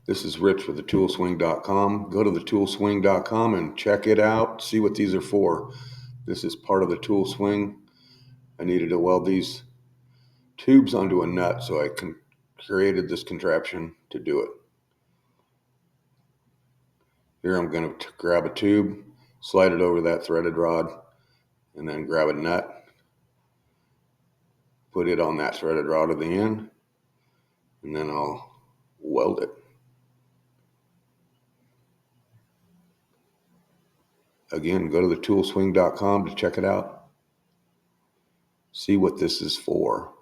This is Rich with thetoolswing.com. Go to thetoolswing.com and check it out. See what these are for. This is part of the tool swing. I needed to weld these tubes onto a nut, so I created this contraption to do it. Here I'm going to grab a tube, slide it over that threaded rod, and then grab a nut, put it on that threaded rod at the end, and then I'll weld it. Again, go to thetoolswing.com to check it out. See what this is for.